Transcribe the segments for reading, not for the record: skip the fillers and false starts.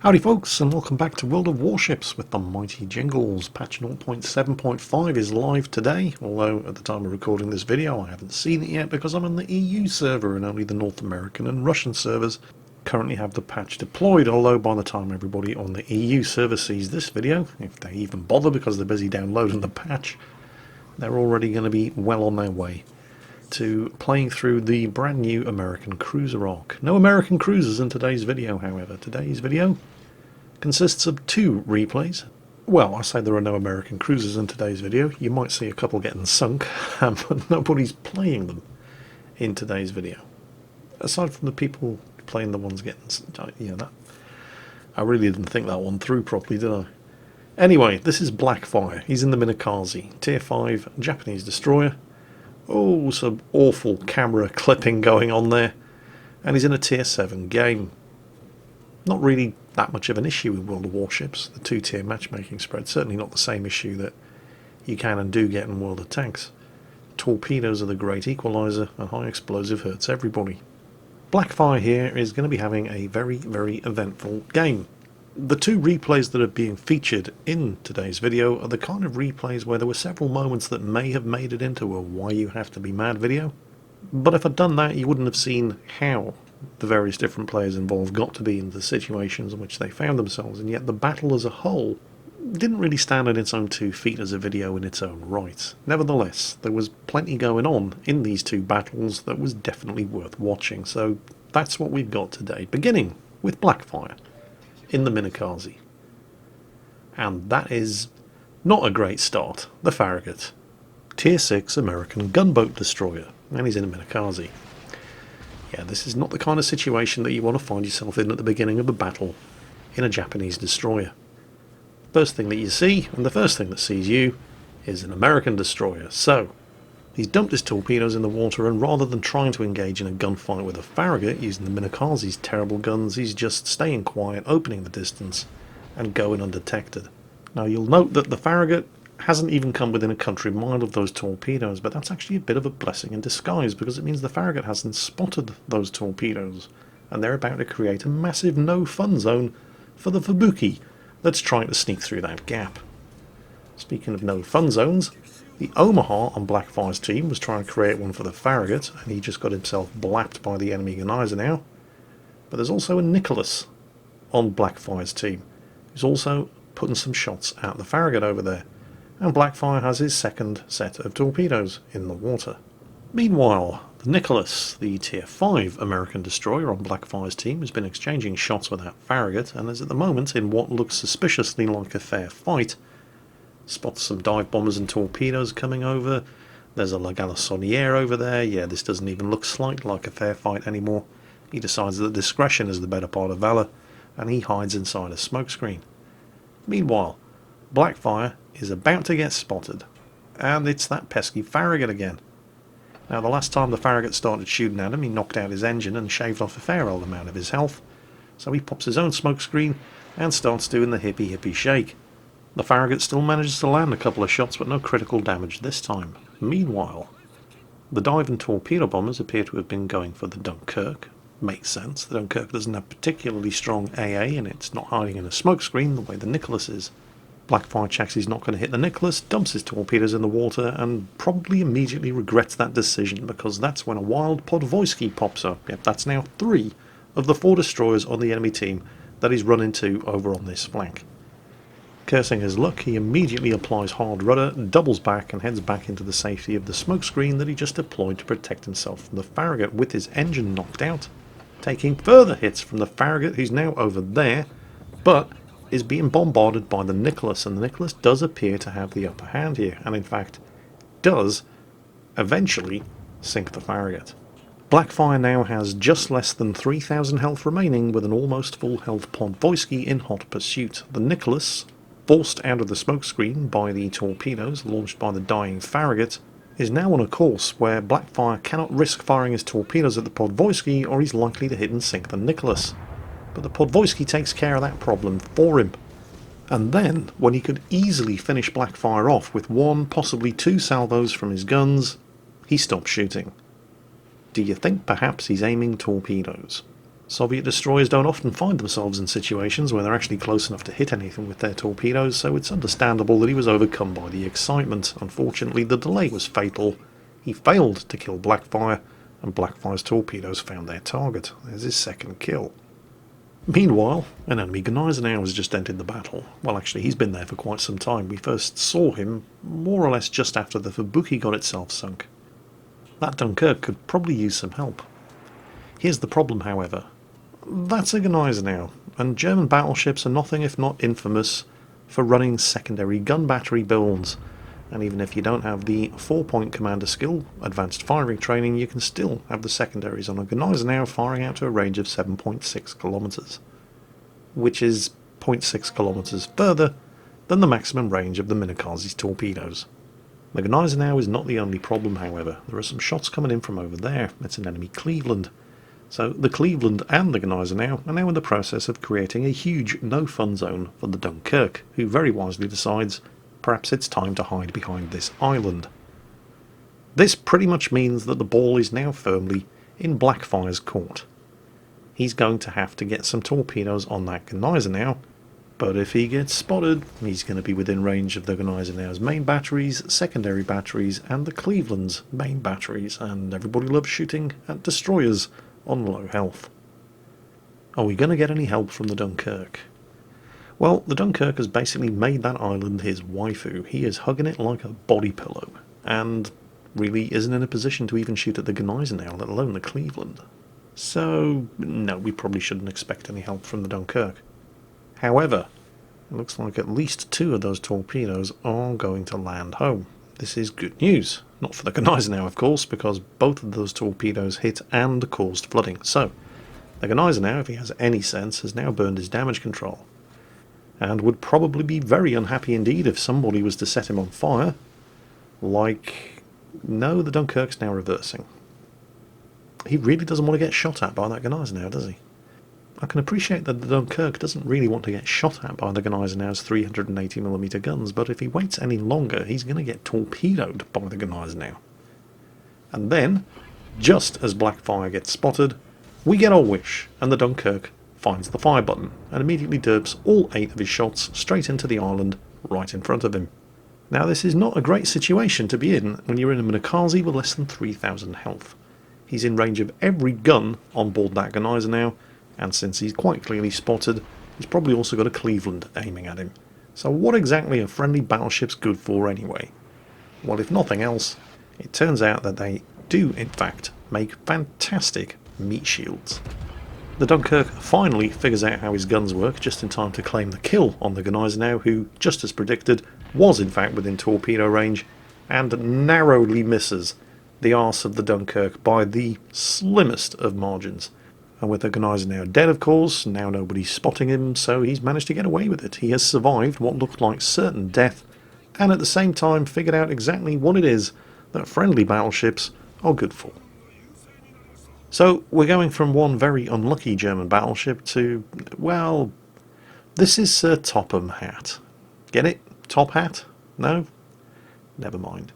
Howdy folks, and welcome back to World of Warships with the mighty Jingles. Patch 0.7.5 is live today, although at the time of recording this video I haven't seen it yet because I'm on the EU server and only the North American and Russian servers currently have the patch deployed, although by the time everybody on the EU server sees this video, if they even bother because they're busy downloading the patch, they're already going to be well on their way to playing through the brand new American cruiser arc. No American cruisers in today's video, however. Today's video consists of two replays. Well, I say there are no American cruisers in today's video. You might see a couple getting sunk, but nobody's playing them in today's video. Aside from the people playing the ones getting sunk, that I really didn't think that one through properly, did I? Anyway, this is Blackfire. He's in the Minakaze, Tier 5 Japanese destroyer. Oh, some awful camera clipping going on there. And he's in a Tier 7 game. Not really that much of an issue with World of Warships, the two-tier matchmaking spread. Certainly not the same issue that you can and do get in World of Tanks. Torpedoes are the great equaliser, and high explosive hurts everybody. Blackfire here is going to be having a very, very eventful game. The two replays that are being featured in today's video are the kind of replays where there were several moments that may have made it into a Why You Have to Be Mad video. But if I'd done that, you wouldn't have seen how the various different players involved got to be in the situations in which they found themselves, and yet the battle as a whole didn't really stand on its own 2 feet as a video in its own right. Nevertheless, there was plenty going on in these two battles that was definitely worth watching, so that's what we've got today, beginning with Blackfire in the Minakaze. And that is not a great start. The Farragut, Tier 6 American gunboat destroyer, and he's in a Minakaze. Yeah, this is not the kind of situation that you want to find yourself in at the beginning of a battle in a Japanese destroyer. First thing that you see, and the first thing that sees you, is an American destroyer. So, he's dumped his torpedoes in the water, and rather than trying to engage in a gunfight with a Farragut using the Minakaze's terrible guns, he's just staying quiet, opening the distance, and going undetected. Now you'll note that the Farragut hasn't even come within a country mile of those torpedoes, but that's actually a bit of a blessing in disguise, because it means the Farragut hasn't spotted those torpedoes, and they're about to create a massive no-fun zone for the Fubuki that's trying to sneak through that gap. Speaking of no-fun zones, the Omaha on Blackfire's team was trying to create one for the Farragut, and he just got himself blapped by the enemy gunnizer now. But there's also a Nicholas on Blackfire's team, who's also putting some shots at the Farragut over there. And Blackfire has his second set of torpedoes in the water. Meanwhile, the Nicholas, the Tier 5 American destroyer on Blackfire's team, has been exchanging shots with that Farragut, and is at the moment in what looks suspiciously like a fair fight. Spots some dive bombers and torpedoes coming over. There's a La Galissoniere over there. Yeah, this doesn't even look slightly like a fair fight anymore. He decides that discretion is the better part of valour, and he hides inside a smokescreen. Meanwhile, Blackfire is about to get spotted, and it's that pesky Farragut again. Now, the last time the Farragut started shooting at him, he knocked out his engine and shaved off a fair old amount of his health, so he pops his own smokescreen and starts doing the hippie shake. The Farragut still manages to land a couple of shots, but no critical damage this time. Meanwhile, the dive and torpedo bombers appear to have been going for the Dunkirk. Makes sense, the Dunkirk doesn't have particularly strong AA, and it's not hiding in a smokescreen the way the Nicholas is. Blackfire checks he's not going to hit the Nicholas, dumps his torpedoes in the water, and probably immediately regrets that decision, because that's when a wild Podvoisky pops up. Yep, that's now 3 of the 4 destroyers on the enemy team that he's run into over on this flank. Cursing his luck, he immediately applies hard rudder, doubles back, and heads back into the safety of the smokescreen that he just deployed to protect himself from the Farragut with his engine knocked out, taking further hits from the Farragut, who's now over there, but is being bombarded by the Nicholas, and the Nicholas does appear to have the upper hand here, and in fact does eventually sink the Farragut. Blackfire now has just less than 3,000 health remaining, with an almost full health Podvoisky in hot pursuit. The Nicholas, forced out of the smokescreen by the torpedoes launched by the dying Farragut, is now on a course where Blackfire cannot risk firing his torpedoes at the Podvoisky, or he's likely to hit and sink the Nicholas. But the Podvoisky takes care of that problem for him. And then, when he could easily finish Blackfire off with 1, possibly 2 salvos from his guns, he stops shooting. Do you think perhaps he's aiming torpedoes? Soviet destroyers don't often find themselves in situations where they're actually close enough to hit anything with their torpedoes, so it's understandable that he was overcome by the excitement. Unfortunately, the delay was fatal. He failed to kill Blackfire, and Blackfire's torpedoes found their target. There's his second kill. Meanwhile, an enemy Gneisenau has just entered the battle. Well, actually, he's been there for quite some time. We first saw him more or less just after the Fubuki got itself sunk. That Dunkirk could probably use some help. Here's the problem, however. That's a Gneisenau, and German battleships are nothing if not infamous for running secondary gun battery builds. And even if you don't have the 4-point commander skill, advanced firing training, you can still have the secondaries on a Gneisenau firing out to a range of 7.6 kilometers, which is 0.6 kilometers further than the maximum range of the Minakaze's torpedoes. The Gneisenau is not the only problem, however. There are some shots coming in from over there. It's an enemy Cleveland. So the Cleveland and the Gneisenau are now in the process of creating a huge no-fun zone for the Dunkirk, who very wisely decides perhaps it's time to hide behind this island. This pretty much means that the ball is now firmly in Blackfire's court. He's going to have to get some torpedoes on that Gneisenau, but if he gets spotted, he's going to be within range of the Gneisenau's main batteries, secondary batteries, and the Cleveland's main batteries, and everybody loves shooting at destroyers on low health. Are we going to get any help from the Dunkirk? Well, the Dunkirk has basically made that island his waifu. He is hugging it like a body pillow, and really isn't in a position to even shoot at the Gneisenau, let alone the Cleveland. So, no, we probably shouldn't expect any help from the Dunkirk. However, it looks like at least 2 of those torpedoes are going to land home. This is good news. Not for the Gneisenau, of course, because both of those torpedoes hit and caused flooding. So, the Gneisenau, if he has any sense, has now burned his damage control, and would probably be very unhappy indeed if somebody was to set him on fire. No, the Dunkirk's now reversing. He really doesn't want to get shot at by that Gneisenau, does he? I can appreciate that the Dunkirk doesn't really want to get shot at by the Gneisenau's 380mm guns, but if he waits any longer, he's going to get torpedoed by the Gneisenau. And then, just as Blackfire gets spotted, we get our wish, and the Dunkirk finds the fire button, and immediately derps all 8 of his shots straight into the island right in front of him. Now, this is not a great situation to be in when you're in a Minakaze with less than 3,000 health. He's in range of every gun on board that Gneisenau, and since he's quite clearly spotted, he's probably also got a Cleveland aiming at him. So what exactly are friendly battleships good for anyway? Well, if nothing else, it turns out that they do in fact make fantastic meat shields. The Dunkirk finally figures out how his guns work just in time to claim the kill on the Gneisenau, who, just as predicted, was in fact within torpedo range, and narrowly misses the arse of the Dunkirk by the slimmest of margins. And with the Gneisenau dead, of course, now nobody's spotting him, so he's managed to get away with it. He has survived what looked like certain death, and at the same time figured out exactly what it is that friendly battleships are good for. So we're going from one very unlucky German battleship to, well, this is Sir Topham Hatt. Get it? Top Hat? No? Never mind.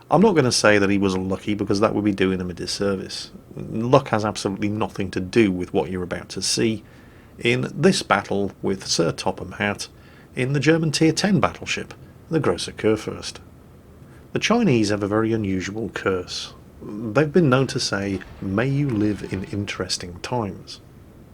I'm not going to say that he was unlucky because that would be doing him a disservice. Luck has absolutely nothing to do with what you're about to see in this battle with Sir Topham Hatt in the German Tier 10 battleship, the Grosse Kurfürst. The Chinese have a very unusual curse. They've been known to say, "May you live in interesting times."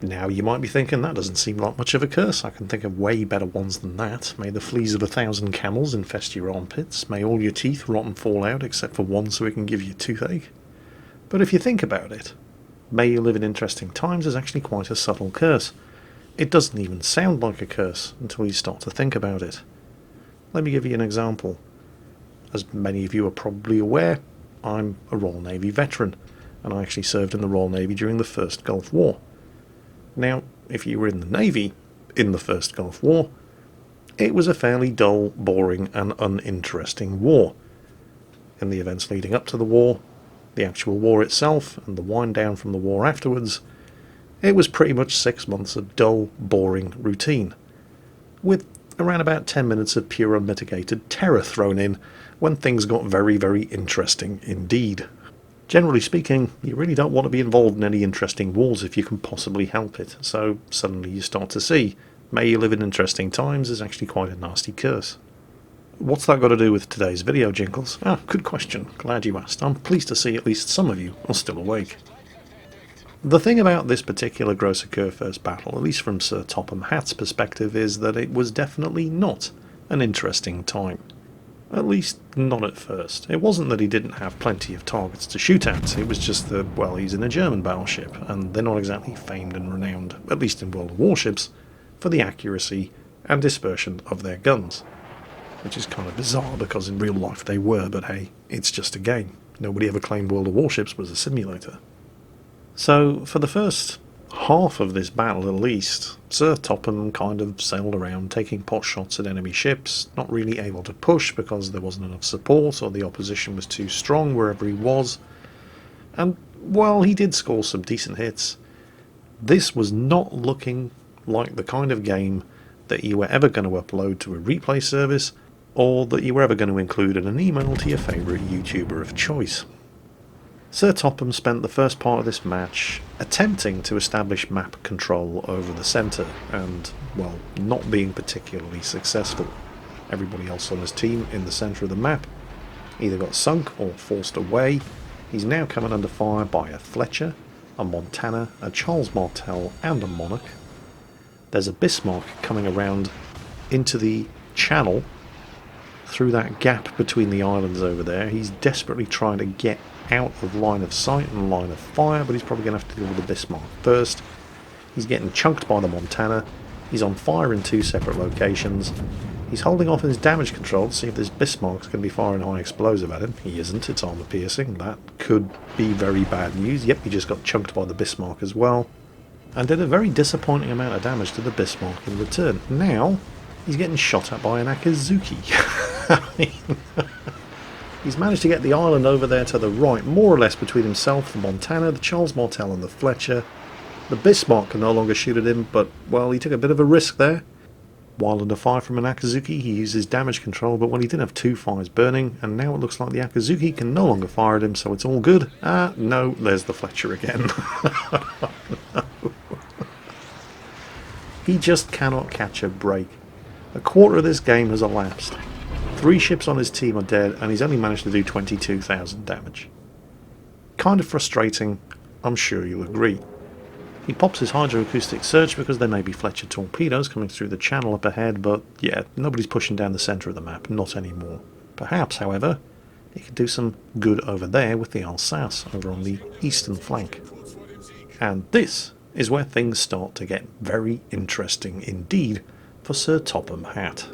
Now you might be thinking that doesn't seem like much of a curse. I can think of way better ones than that. May the fleas of 1,000 camels infest your armpits. May all your teeth rot and fall out except for one so it can give you toothache. But if you think about it, "May you live in interesting times" is actually quite a subtle curse. It doesn't even sound like a curse until you start to think about it. Let me give you an example. As many of you are probably aware, I'm a Royal Navy veteran, and I actually served in the Royal Navy during the First Gulf War. Now, if you were in the Navy in the First Gulf War, it was a fairly dull, boring, and uninteresting war. In the events leading up to the war, the actual war itself, and the wind down from the war afterwards, it was pretty much 6 months of dull, boring routine, with around about 10 minutes of pure unmitigated terror thrown in when things got very, very interesting indeed. Generally speaking, you really don't want to be involved in any interesting wars if you can possibly help it, so suddenly you start to see, may you live in interesting times is actually quite a nasty curse. What's that got to do with today's video, Jingles? Ah, good question. Glad you asked. I'm pleased to see at least some of you are still awake. The thing about this particular Gross Occur First battle, at least from Sir Topham Hatt's perspective, is that it was definitely not an interesting time. At least, not at first. It wasn't that he didn't have plenty of targets to shoot at, it was just that, well, he's in a German battleship, and they're not exactly famed and renowned, at least in World of Warships, for the accuracy and dispersion of their guns. Which is kind of bizarre, because in real life they were, but hey, it's just a game. Nobody ever claimed World of Warships was a simulator. So, for the first half of this battle at least, Sir Topham kind of sailed around taking pot shots at enemy ships, not really able to push because there wasn't enough support or the opposition was too strong wherever he was. And while he did score some decent hits, this was not looking like the kind of game that you were ever going to upload to a replay service or that you were ever going to include in an email to your favourite YouTuber of choice. Sir Topham spent the first part of this match attempting to establish map control over the centre and, well, not being particularly successful. Everybody else on his team in the centre of the map either got sunk or forced away. He's now coming under fire by a Fletcher, a Montana, a Charles Martel and a Monarch. There's a Bismarck coming around into the channel through that gap between the islands over there. He's desperately trying to get out of line of sight and line of fire, but he's probably going to have to deal with the Bismarck first. He's getting chunked by the Montana. He's on fire in two separate locations. He's holding off his damage control to see if this Bismarck's going to be firing high explosive at him. He isn't, it's armor piercing. That could be very bad news. Yep, he just got chunked by the Bismarck as well, and did a very disappointing amount of damage to the Bismarck in return. Now he's getting shot at by an Akazuki. He's managed to get the island over there to the right, more or less between himself, the Montana, the Charles Martel and the Fletcher. The Bismarck can no longer shoot at him, but, well, he took a bit of a risk there. While under fire from an Akazuki, he uses damage control, but well, he did have two fires burning, and now it looks like the Akazuki can no longer fire at him, so it's all good. Ah, no, there's the Fletcher again. He just cannot catch a break. A quarter of this game has elapsed. 3 ships on his team are dead, and he's only managed to do 22,000 damage. Kind of frustrating, I'm sure you'll agree. He pops his hydroacoustic search because there may be Fletcher torpedoes coming through the channel up ahead, but yeah, nobody's pushing down the centre of the map, not anymore. Perhaps, however, he could do some good over there with the Alsace over on the eastern flank. And this is where things start to get very interesting indeed for Sir Topham Hatt.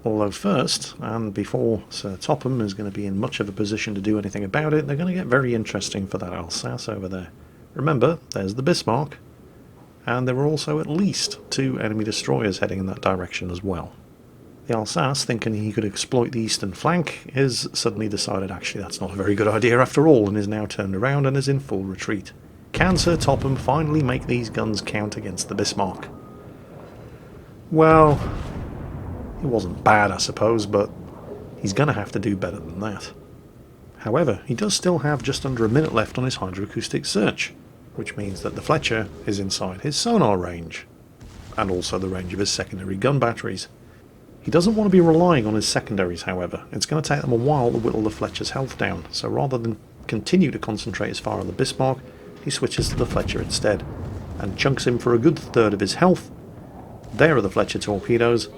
Although first, and before Sir Topham is going to be in much of a position to do anything about it, they're going to get very interesting for that Alsace over there. Remember, there's the Bismarck, and there were also at least 2 enemy destroyers heading in that direction as well. The Alsace, thinking he could exploit the eastern flank, has suddenly decided actually that's not a very good idea after all, and is now turned around and is in full retreat. Can Sir Topham finally make these guns count against the Bismarck? Well, it wasn't bad, I suppose, but he's going to have to do better than that. However, he does still have just under a minute left on his hydroacoustic search, which means that the Fletcher is inside his sonar range, and also the range of his secondary gun batteries. He doesn't want to be relying on his secondaries, however. It's going to take them a while to whittle the Fletcher's health down, so rather than continue to concentrate his fire on the Bismarck, he switches to the Fletcher instead, and chunks him for a good third of his health. There are the Fletcher torpedoes,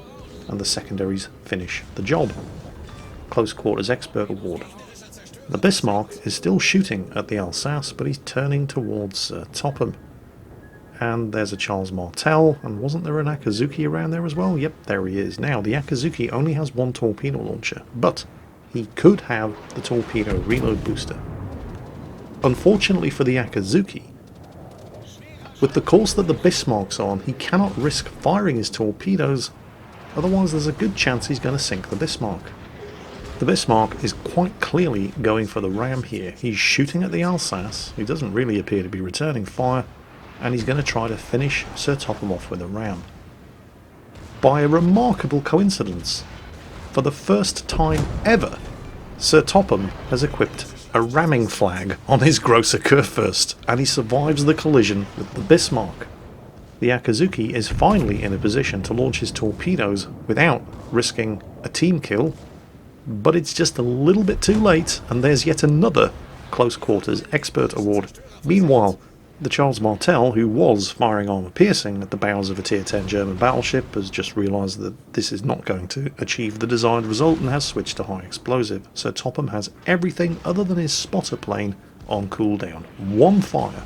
and the secondaries finish the job. Close quarters expert award. The Bismarck is still shooting at the Alsace, but he's turning towards Sir Topham. And there's a Charles Martel, and wasn't there an Akazuki around there as well? Yep, there he is. Now, the Akazuki only has 1 torpedo launcher, but he could have the torpedo reload booster. Unfortunately for the Akazuki, with the course that the Bismarck's on, he cannot risk firing his torpedoes, otherwise there's a good chance he's going to sink the Bismarck. The Bismarck is quite clearly going for the ram here. He's shooting at the Alsace, who doesn't really appear to be returning fire, and he's going to try to finish Sir Topham off with a ram. By a remarkable coincidence, for the first time ever, Sir Topham has equipped a ramming flag on his grosser Kurfürst, and he survives the collision with the Bismarck. The Akazuki is finally in a position to launch his torpedoes without risking a team kill, but it's just a little bit too late, and there's yet another Close Quarters Expert Award. Meanwhile, the Charles Martel, who was firing armour-piercing at the bows of a Tier 10 German battleship, has just realised that this is not going to achieve the desired result and has switched to high explosive. So Topham has everything other than his spotter plane on cooldown. One fire,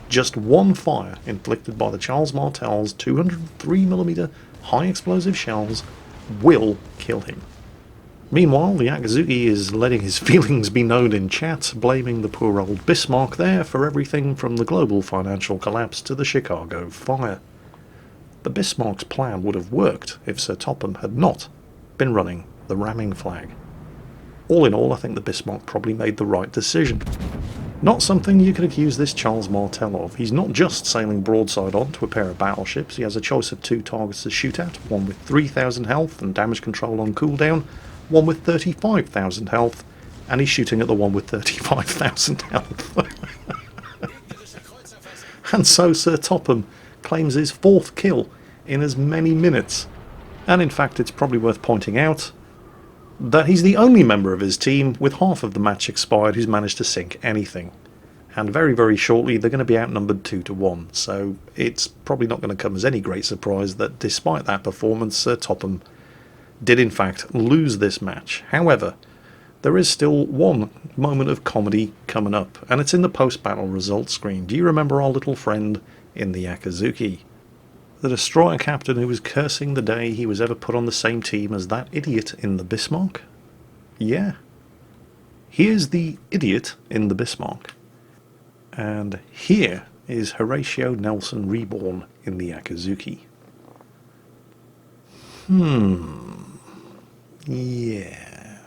just one fire inflicted by the Charles Martel's 203mm high explosive shells will kill him. Meanwhile, the Akazuki is letting his feelings be known in chat, blaming the poor old Bismarck there for everything from the global financial collapse to the Chicago fire. The Bismarck's plan would have worked if Sir Topham had not been running the ramming flag. All in all, I think the Bismarck probably made the right decision. Not something you could accuse this Charles Martel of. He's not just sailing broadside on to a pair of battleships. He has a choice of two targets to shoot at, one with 3,000 health and damage control on cooldown, one with 35,000 health, and he's shooting at the one with 35,000 health. And so Sir Topham claims his 4th kill in as many minutes. And in fact, it's probably worth pointing out that he's the only member of his team with half of the match expired who's managed to sink anything. And very, very shortly they're going to be outnumbered 2-1, so it's probably not going to come as any great surprise that despite that performance, Sir Topham did in fact lose this match. However, there is still one moment of comedy coming up, and it's in the post-battle results screen. Do you remember our little friend in the Akazuki? The destroyer captain who was cursing the day he was ever put on the same team as that idiot in the Bismarck? Yeah. Here's the idiot in the Bismarck. And here is Horatio Nelson reborn in the Akazuki. Yeah.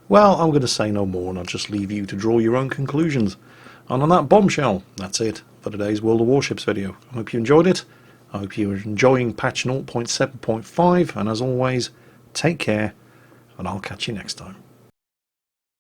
Well, I'm going to say no more and I'll just leave you to draw your own conclusions. And on that bombshell, that's it for today's World of Warships video. I hope you enjoyed it. I hope you're enjoying patch 0.7.5, and as always, take care, and I'll catch you next time.